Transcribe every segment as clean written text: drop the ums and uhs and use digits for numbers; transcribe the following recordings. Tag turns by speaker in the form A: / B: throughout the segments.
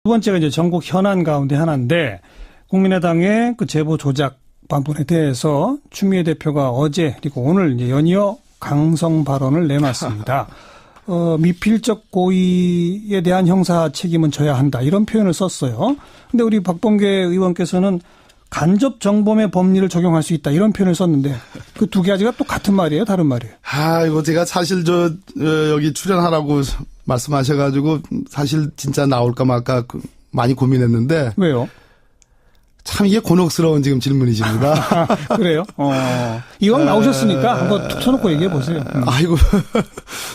A: 두 번째가 이제 전국 현안 가운데 하나인데 국민의당의 그 제보 조작 부분에 대해서 추미애 대표가 어제 그리고 오늘 이제 연이어 강성 발언을 내놨습니다. 미필적 고의에 대한 형사 책임은 져야 한다 이런 표현을 썼어요. 근데 우리 박범계 의원께서는 간접 정범의 법리를 적용할 수 있다 이런 표현을 썼는데 그 두 가지가 또 같은 말이에요, 다른 말이에요?
B: 이거 제가 사실 여기 출연하라고 말씀하셔가지고 사실 진짜 나올까 말까 많이 고민했는데.
A: 왜요?
B: 참 이게 곤혹스러운 지금 질문이십니다.
A: 그래요? 이왕 나오셨으니까 한번 툭 터놓고 얘기해 보세요.
B: 아이고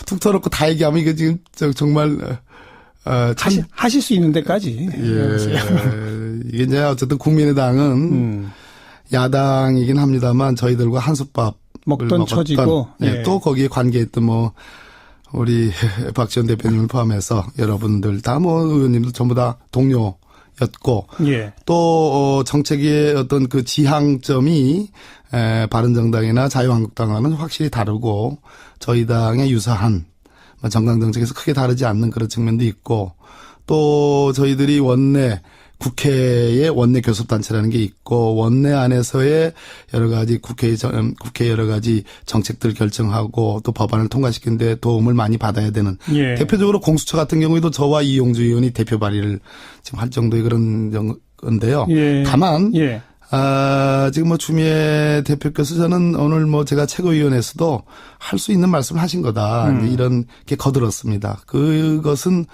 B: 툭 터놓고 다 얘기하면 이게 지금 정말
A: 하실 수 있는 데까지.
B: 예. 이게 이제 어쨌든 국민의당은 야당이긴 합니다만 저희들과 한솥밥
A: 먹던 처지고
B: 예. 또 거기에 관계했던 우리 박지원 대표님을 포함해서 여러분들 다 의원님들 전부 다 동료였고
A: 예.
B: 또 정책의 어떤 그 지향점이 바른정당이나 자유한국당과는 확실히 다르고 저희 당에 유사한 정강 정책에서 크게 다르지 않는 그런 측면도 있고 또 저희들이 국회의 원내 교섭단체라는 게 있고 원내 안에서의 여러 가지 국회 여러 가지 정책들을 결정하고 또 법안을 통과시키는 데 도움을 많이 받아야 되는
A: 예.
B: 대표적으로 공수처 같은 경우에도 저와 이용주 의원이 대표 발의를 지금 할 정도의 그런 건데요.
A: 예.
B: 다만
A: 예.
B: 지금 추미애 대표께서 저는 오늘 제가 최고위원회에서도 할 수 있는 말씀을 하신 거다. 이런 게 거들었습니다. 그것은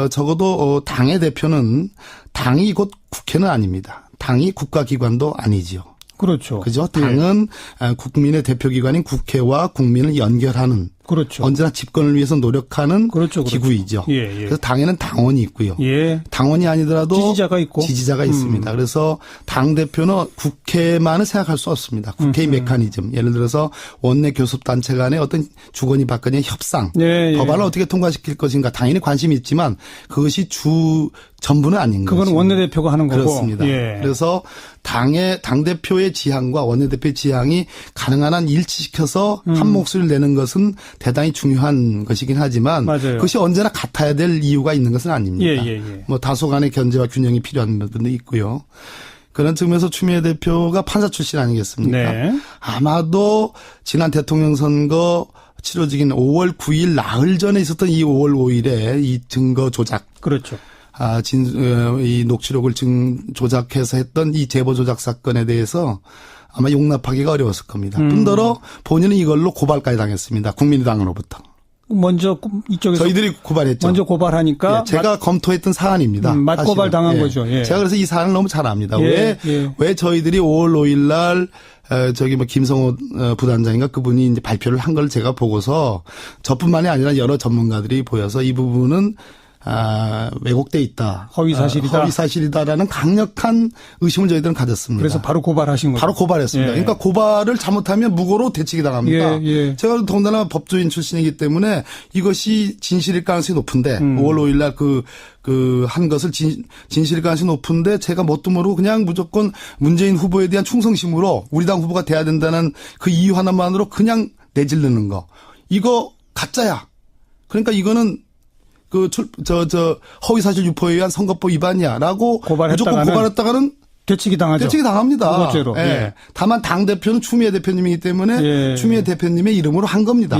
B: 적어도 당의 대표는 당이 곧 국회는 아닙니다. 당이 국가기관도 아니지요.
A: 그렇죠.
B: 그죠? 당은 국민의 대표기관인 국회와 국민을 연결하는
A: 그렇죠.
B: 언제나 집권을 위해서 노력하는
A: 그렇죠.
B: 기구이죠.
A: 예.
B: 그래서 당에는 당원이 있고요.
A: 예.
B: 당원이 아니더라도
A: 지지자가
B: 있습니다. 그래서 당대표는 국회만을 생각할 수 없습니다. 국회의 메커니즘. 예를 들어서 원내 교섭단체 간의 어떤 주거니 받거니 협상.
A: 예.
B: 법안을 어떻게 통과시킬 것인가 당연히 관심이 있지만 그것이 전부는 아닌 거죠.
A: 그건 원내대표가 하는 거고.
B: 그렇습니다.
A: 예.
B: 그래서 당대표의 지향과 원내대표의 지향이 가능한 한 일치시켜서 한 목소리를 내는 것은 대단히 중요한 것이긴 하지만
A: 맞아요.
B: 그것이 언제나 같아야 될 이유가 있는 것은 아닙니다.
A: 예.
B: 다소간의 견제와 균형이 필요한 부분도 있고요. 그런 측면에서 추미애 대표가 판사 출신 아니겠습니까?
A: 네.
B: 아마도 지난 대통령 선거 치러지긴 5월 9일 나흘 전에 있었던 이 5월 5일에 이 증거 조작.
A: 그렇죠.
B: 이 녹취록을 조작해서 했던 이 제보 조작 사건에 대해서 아마 용납하기가 어려웠을 겁니다. 뿐더러 본인은 이걸로 고발까지 당했습니다. 국민의당으로부터.
A: 먼저 이쪽에서
B: 저희들이 고발했죠.
A: 먼저 고발하니까
B: 예, 제가 검토했던 사안입니다.
A: 맞고발 당한 거죠. 예.
B: 제가 그래서 이 사안을 너무 잘 압니다.
A: 예.
B: 왜 저희들이 5월 5일 날 김성호 부단장인가 그분이 이제 발표를 한 걸 제가 보고서 저뿐만이 아니라 여러 전문가들이 보여서 이 부분은 왜곡돼 있다. 허위사실이다라는 강력한 의심을 저희들은 가졌습니다.
A: 그래서 바로 고발하신 거죠.
B: 바로 고발했습니다.
A: 예.
B: 그러니까 고발을 잘못하면 무고로 대치기 당합니다.
A: 예.
B: 제가 더군다나 법조인 출신이기 때문에 이것이 진실일 가능성이 높은데 5월 5일 날 한 것을 진실일 가능성이 높은데 제가 뭣도 모르고 그냥 무조건 문재인 후보에 대한 충성심으로 우리 당 후보가 돼야 된다는 그 이유 하나만으로 그냥 내지르는 거. 이거 가짜야. 그러니까 이거는 허위사실 유포에 의한 선거법 위반이야라고 무조건 고발했다가는
A: 대치기 당하죠.
B: 대치기 당합니다.
A: 무고죄로.
B: 예. 다만 당 대표는 추미애 대표님이기 때문에 추미애 대표님의 이름으로 한 겁니다.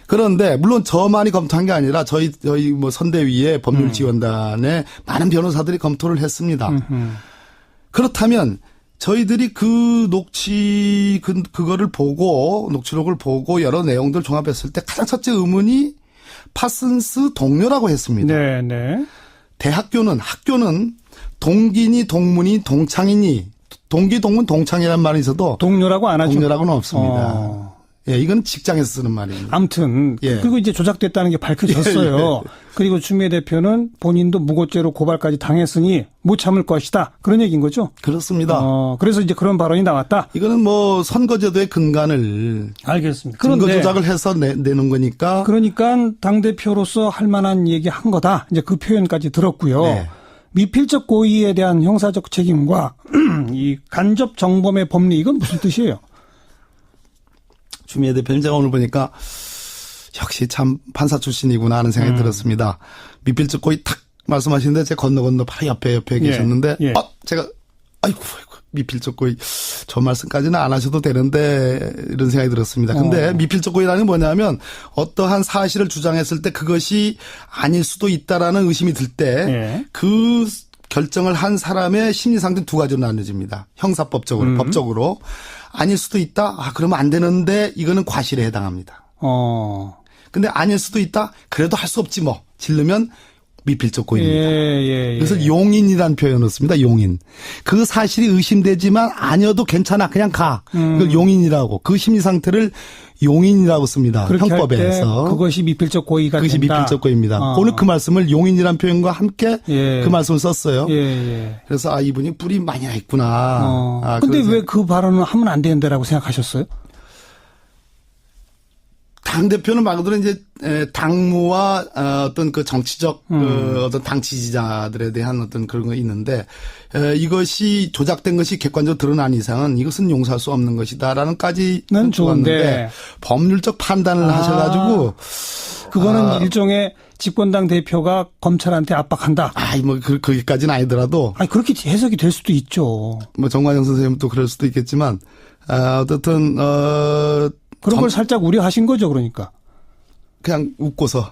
B: 그런데 물론 저만이 검토한 게 아니라 저희 선대위의 법률지원단에 많은 변호사들이 검토를 했습니다. 그렇다면 저희들이 그거를 보고 녹취록을 보고 여러 내용들 종합했을 때 가장 첫째 의문이 파슨스 동료라고 했습니다.
A: 네.
B: 학교는 동기니 동문이 동창이니 동기 동문 동창이라는 말이 있어도
A: 동료라고 안 하죠.
B: 동료라고는 없습니다. 예, 이건 직장에서 쓰는 말입니다.
A: 아무튼 그리고 이제 조작됐다는 게 밝혀졌어요. 그리고 추미애 대표는 본인도 무고죄로 고발까지 당했으니 못 참을 것이다. 그런 얘기인 거죠?
B: 그렇습니다.
A: 그래서 이제 그런 발언이 나왔다.
B: 이거는 선거제도의 근간을
A: 알겠습니다.
B: 증거 조작을 해서 내는 거니까.
A: 그러니까 당 대표로서 할 만한 얘기 한 거다. 이제 그 표현까지 들었고요.
B: 네.
A: 미필적 고의에 대한 형사적 책임과 이 간접 정범의 법리 이건 무슨 뜻이에요?
B: 추미애 대표님 제가 오늘 보니까 역시 참 판사 출신이구나 하는 생각이 들었습니다. 미필적 고의 탁 말씀하시는데 제 건너 바로 옆에
A: 예.
B: 계셨는데
A: 예.
B: 제가 아이고 미필적 고의 저 말씀까지는 안 하셔도 되는데 이런 생각이 들었습니다. 근데 미필적 고의라는 게 뭐냐면 어떠한 사실을 주장했을 때 그것이 아닐 수도 있다라는 의심이 들 때 그 결정을 한 사람의 심리 상태는 두 가지로 나눠집니다. 형사법적으로 법적으로 아닐 수도 있다. 그러면 안 되는데 이거는 과실에 해당합니다. 근데 아닐 수도 있다. 그래도 할 수 없지 뭐. 질르면 미필적 고의입니다. 그래서 용인이라는 표현을 씁니다. 용인. 그 사실이 의심되지만 아니어도 괜찮아. 그냥 가. 그걸 용인이라고. 그 심리 상태를 용인이라고 씁니다. 형법에서.
A: 그것이 미필적 고의가
B: 그것이
A: 된다.
B: 미필적 고의입니다. 오늘 그 말씀을 용인이라는 표현과 함께 그 말씀을 썼어요. 그래서 이분이 뿔이 많이 나 있구나.
A: 근데 왜 그 발언을 하면 안 되는데라고 생각하셨어요?
B: 당대표는 말 그대로 이제 당무와 어떤 그 정치적 어떤 당 지지자들에 대한 어떤 그런 거 있는데 이것이 조작된 것이 객관적으로 드러난 이상은 이것은 용서할 수 없는 것이다라는까지는 좋았는데 법률적 판단을 하셔가지고
A: 그거는 일종의 집권당 대표가 검찰한테 압박한다.
B: 뭐 거기까지는 아니더라도
A: 그렇게 해석이 될 수도 있죠.
B: 뭐 정관영 선생님도 그럴 수도 있겠지만 어쨌든
A: 그런 걸 살짝 우려하신 거죠, 그러니까.
B: 그냥 웃고서.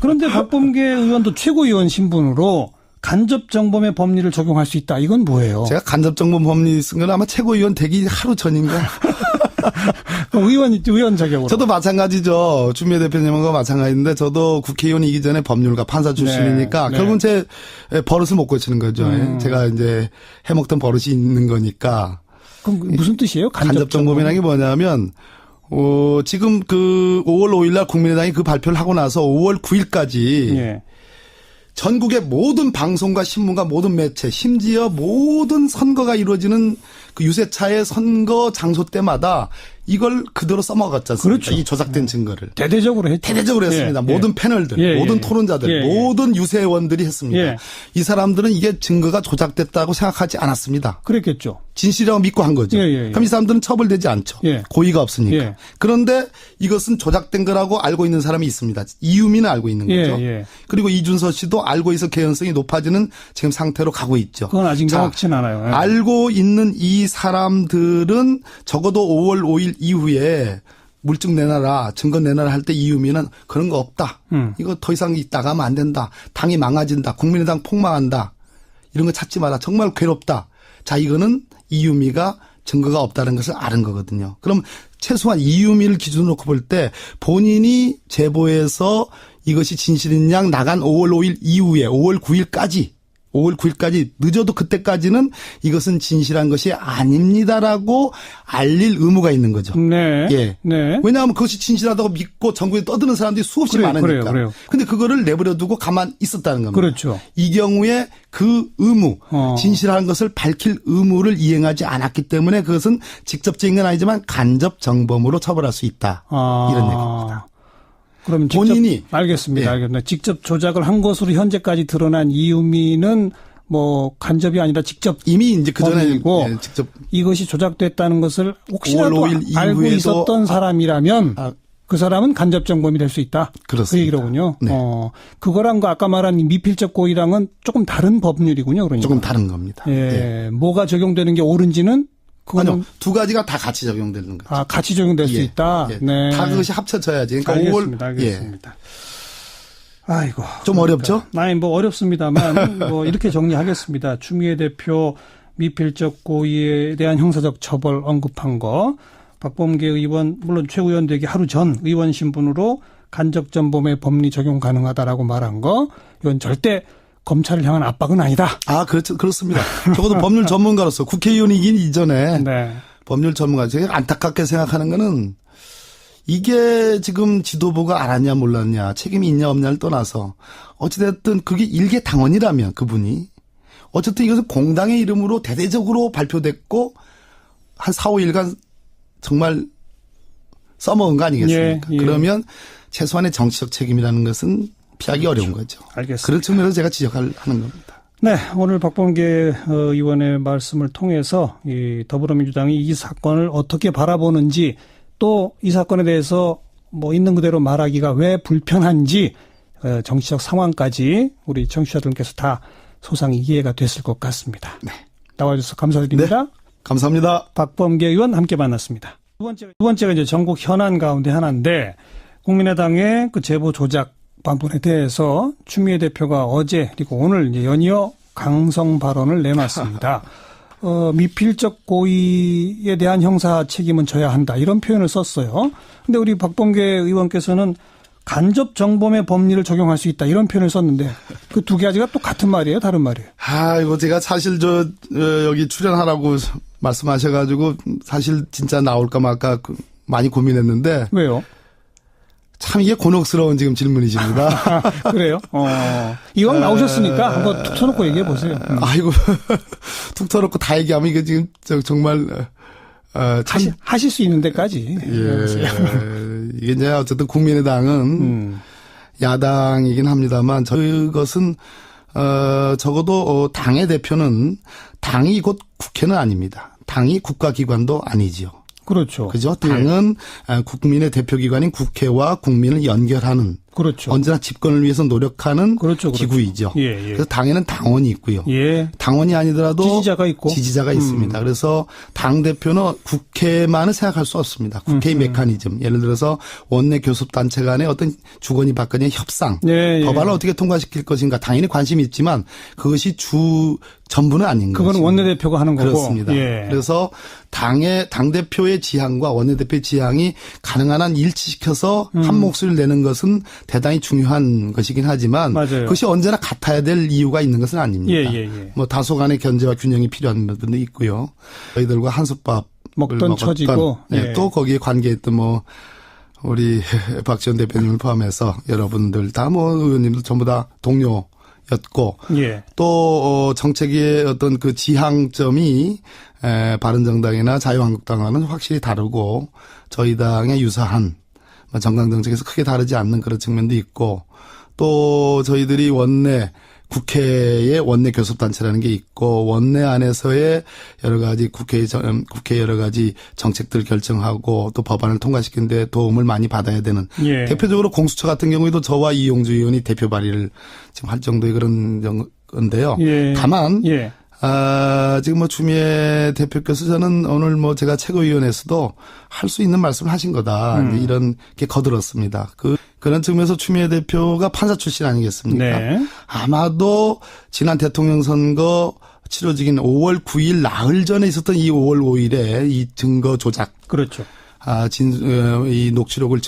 A: 그런데 박범계 의원도 최고위원 신분으로 간접정범의 법리를 적용할 수 있다. 이건 뭐예요?
B: 제가 간접정범 법리 쓴 건 아마 최고위원 되기 하루 전인가.
A: 의원 자격으로.
B: 저도 마찬가지죠. 추미애 대표님과 마찬가지인데 저도 국회의원이기 전에 법률가 판사 출신이니까 결국은 제 버릇을 못 고치는 거죠. 제가 이제 해먹던 버릇이 있는 거니까.
A: 그럼 무슨 뜻이에요?
B: 간접정범이라는 게 뭐냐면 지금 그 5월 5일 날 국민의당이 그 발표를 하고 나서 5월 9일까지 전국의 모든 방송과 신문과 모든 매체 심지어 모든 선거가 이루어지는 그 유세차의 선거 장소 때마다 이걸 그대로 써먹었지 않습니까?
A: 그렇죠.
B: 이 조작된 증거를.
A: 대대적으로 했죠.
B: 대대적으로 했습니다. 모든 패널들, 모든 토론자들, 모든 유세원들이 했습니다. 이 사람들은 이게 증거가 조작됐다고 생각하지 않았습니다.
A: 그랬겠죠.
B: 진실이라고 믿고 한 거죠. 그럼 이 사람들은 처벌되지 않죠. 고의가 없으니까. 그런데 이것은 조작된 거라고 알고 있는 사람이 있습니다. 이유미는 알고 있는 거죠. 그리고 이준서 씨도 알고 있어 개연성이 높아지는 지금 상태로 가고 있죠.
A: 그건 아직 명확치는 않아요.
B: 알고 있는 이 사람들은 적어도 5월 5일 이후에 물증 내놔라, 증거 내놔라 할 때 이유미는 그런 거 없다. 이거 더 이상 나가면 안 된다. 당이 망가진다. 국민의당 폭망한다. 이런 거 찾지 마라. 정말 괴롭다. 자, 이거는 이유미가 증거가 없다는 것을 아는 거거든요. 그럼 최소한 이유미를 기준으로 놓고 볼 때 본인이 제보해서 이것이 진실인 양 나간 5월 5일 이후에 5월 9일까지 늦어도 그때까지는 이것은 진실한 것이 아닙니다라고 알릴 의무가 있는 거죠. 왜냐하면 그것이 진실하다고 믿고 전국에 떠드는 사람들이 수없이 많으니까. 그런데 그거를 내버려 두고 가만 있었다는 겁니다.
A: 그렇죠.
B: 이 경우에 그 의무, 진실한 것을 밝힐 의무를 이행하지 않았기 때문에 그것은 직접적인 건 아니지만 간접 정범으로 처벌할 수 있다. 이런 얘기입니다.
A: 그럼
B: 본인이
A: 알겠습니다. 직접 조작을 한 것으로 현재까지 드러난 이유미는 뭐 간접이 아니라 직접
B: 이미 이제 그 전에
A: 직접 이것이 조작됐다는 것을 혹시라도 알고 있었던 사람이라면 그 사람은 간접 정범이 될 수 있다.
B: 그렇습니다.
A: 그 얘기로군요. 그거랑 그 아까 말한 미필적 고의랑은 조금 다른 법률이군요. 그러니까
B: 조금 다른 겁니다.
A: 뭐가 적용되는 게 옳은지는
B: 아니요. 두 가지가 다 같이 적용되는 거죠.
A: 같이 적용될 수 있다.
B: 다 그것이 합쳐져야지. 그러니까
A: 알겠습니다. 알겠습니다. 아이고.
B: 좀 어렵죠?
A: 뭐 어렵습니다만 뭐 이렇게 정리하겠습니다. 추미애 대표 미필적 고의에 대한 형사적 처벌 언급한 거, 박범계 의원 물론 최고위원 되기 하루 전 의원 신분으로 간접정범의 법리 적용 가능하다라고 말한 거, 이건 절대 검찰을 향한 압박은 아니다.
B: 그렇죠. 그렇습니다. 적어도 법률 전문가로서 국회의원이긴 이전에 법률 전문가, 제가 안타깝게 생각하는 거는 이게 지금 지도부가 알았냐 몰랐냐, 책임이 있냐 없냐를 떠나서 어찌됐든 그게 일개 당원이라면 그분이 어쨌든 이것은 공당의 이름으로 대대적으로 발표됐고 한 4, 5일간 정말 써먹은 거 아니겠습니까? 그러면 최소한의 정치적 책임이라는 것은 피하기 어려운 거죠.
A: 알겠습니다.
B: 그런 측면에서 제가 지적하는 겁니다.
A: 네, 오늘 박범계 의원의 말씀을 통해서 이 더불어민주당이 이 사건을 어떻게 바라보는지, 또 이 사건에 대해서 뭐 있는 그대로 말하기가 왜 불편한지 정치적 상황까지 우리 청취자들께서 다 소상 이해가 됐을 것 같습니다.
B: 네.
A: 나와주셔서 감사드립니다.
B: 네. 감사합니다.
A: 박범계 의원 함께 만났습니다. 두 번째가 이제 전국 현안 가운데 하나인데 국민의당의 그 제보 조작 방문에 대해서 추미애 대표가 어제 그리고 오늘 이제 연이어 강성 발언을 내놨습니다. 미필적 고의에 대한 형사 책임은 져야 한다 이런 표현을 썼어요. 근데 우리 박범계 의원께서는 간접 정범의 법리를 적용할 수 있다 이런 표현을 썼는데 그 두 가지가 또 같은 말이에요, 다른 말이에요?
B: 이거 제가 사실 여기 출연하라고 말씀하셔가지고 사실 진짜 나올까 말까 많이 고민했는데.
A: 왜요?
B: 참 이게 곤혹스러운 지금 질문이십니다.
A: 그래요? 이왕 나오셨으니까 한번 툭 터놓고 얘기해 보세요.
B: 아이고, 툭 터놓고 다 얘기하면 이게 지금 정말,
A: 하실 수 있는 데까지.
B: 예. 이게 이제 어쨌든 국민의당은 야당이긴 합니다만 저것은, 적어도 당의 대표는 당이 곧 국회는 아닙니다. 당이 국가기관도 아니지요.
A: 그렇죠.
B: 그죠? 당은 국민의 대표기관인 국회와 국민을 연결하는.
A: 그렇죠.
B: 언제나 집권을 위해서 노력하는
A: 그렇죠.
B: 기구이죠.
A: 예.
B: 그래서 당에는 당원이 있고요.
A: 예.
B: 당원이 아니더라도
A: 지지자가 있고.
B: 지지자가 있습니다. 그래서 당대표는 국회만을 생각할 수 없습니다. 국회의 메커니즘. 예를 들어서 원내 교섭단체 간의 어떤 주거니 받거니의 협상.
A: 예.
B: 법안을 어떻게 통과시킬 것인가. 당연히 관심이 있지만 그것이 전부는 아닌 거죠.
A: 그건 원내대표가 하는 거고.
B: 그렇습니다.
A: 예.
B: 그래서 당대표의 지향과 원내대표의 지향이 가능한 한 일치시켜서 한 목소리를 내는 것은 대단히 중요한 것이긴 하지만
A: 맞아요.
B: 그것이 언제나 같아야 될 이유가 있는 것은 아닙니다.
A: 예.
B: 뭐 다소간의 견제와 균형이 필요한 부분도 있고요. 저희들과 한솥밥
A: 먹던 처지고
B: 네, 또 거기에 관계했던 우리 박지원 대표님을 포함해서 여러분들 다 의원님들 전부 다 동료였고
A: 예.
B: 또 정책의 어떤 그 지향점이 바른정당이나 자유한국당과는 확실히 다르고 저희 당의 유사한 정강 정책에서 크게 다르지 않는 그런 측면도 있고 또 저희들이 국회의 원내 교섭단체라는 게 있고 원내 안에서의 여러 가지 국회 여러 가지 정책들을 결정하고 또 법안을 통과시키는 데 도움을 많이 받아야 되는
A: 예.
B: 대표적으로 공수처 같은 경우에도 저와 이용주 의원이 대표 발의를 지금 할 정도의 그런 건데요.
A: 예.
B: 다만
A: 예.
B: 지금 추미애 대표께서 저는 오늘 제가 최고위원회에서도 할 수 있는 말씀을 하신 거다. 이런 게 거들었습니다. 그런 측면에서 추미애 대표가 판사 출신 아니겠습니까?
A: 네.
B: 아마도 지난 대통령 선거 치러지긴 5월 9일 나흘 전에 있었던 이 5월 5일에 이 증거 조작.
A: 그렇죠.
B: 이 녹취록을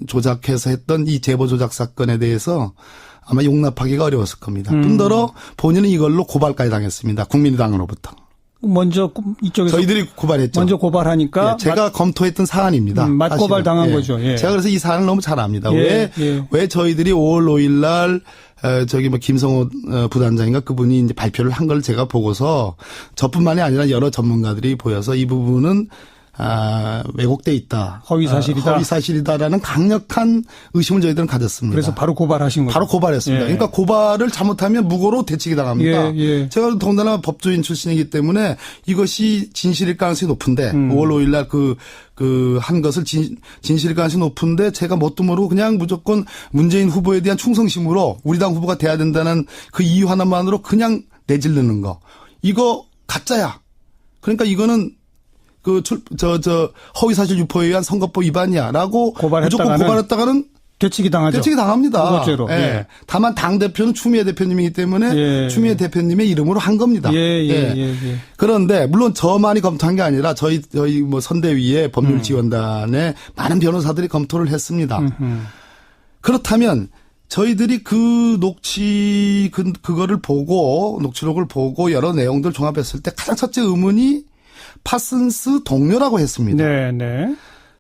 B: 조작해서 했던 이 제보 조작 사건에 대해서 아마 용납하기가 어려웠을 겁니다. 뿐더러 본인은 이걸로 고발까지 당했습니다. 국민의당으로부터.
A: 먼저 이쪽에서
B: 저희들이 고발했죠.
A: 먼저 고발하니까
B: 예, 제가 검토했던 사안입니다.
A: 맞고발 당한 거죠. 예.
B: 제가 그래서 이 사안을 너무 잘 압니다.
A: 예.
B: 왜 저희들이 5월 5일 날 김성호 부단장인가 그분이 이제 발표를 한 걸 제가 보고서 저뿐만이 아니라 여러 전문가들이 보여서 이 부분은 왜곡돼 있다.
A: 허위사실이다.
B: 허위사실이다라는 강력한 의심을 저희들은 가졌습니다.
A: 그래서 바로 고발하신 거죠.
B: 바로 고발했습니다.
A: 예.
B: 그러니까 고발을 잘못하면 무고로 대치기 당합니다.
A: 예.
B: 제가 더군다나 법조인 출신이기 때문에 이것이 진실일 가능성이 높은데 5월 5일 날 한 것을 진실일 가능성이 높은데 제가 뭣도 모르고 그냥 무조건 문재인 후보에 대한 충성심으로 우리 당 후보가 돼야 된다는 그 이유 하나만으로 그냥 내지르는 거. 이거 가짜야. 그러니까 이거는 허위사실 유포에 의한 선거법 위반이야라고 무조건 고발했다가는
A: 되치기 당하죠.
B: 되치기 당합니다.
A: 무고죄로.
B: 예. 다만 당 대표는 추미애 대표님이기 때문에
A: 예.
B: 추미애 대표님의 이름으로 한 겁니다.
A: 예.
B: 그런데 물론 저만이 검토한 게 아니라 저희 선대위의 법률지원단에 많은 변호사들이 검토를 했습니다. 그렇다면 저희들이 그거를 보고 녹취록을 보고 여러 내용들 종합했을 때 가장 첫째 의문이 파슨스 동료라고 했습니다.
A: 네.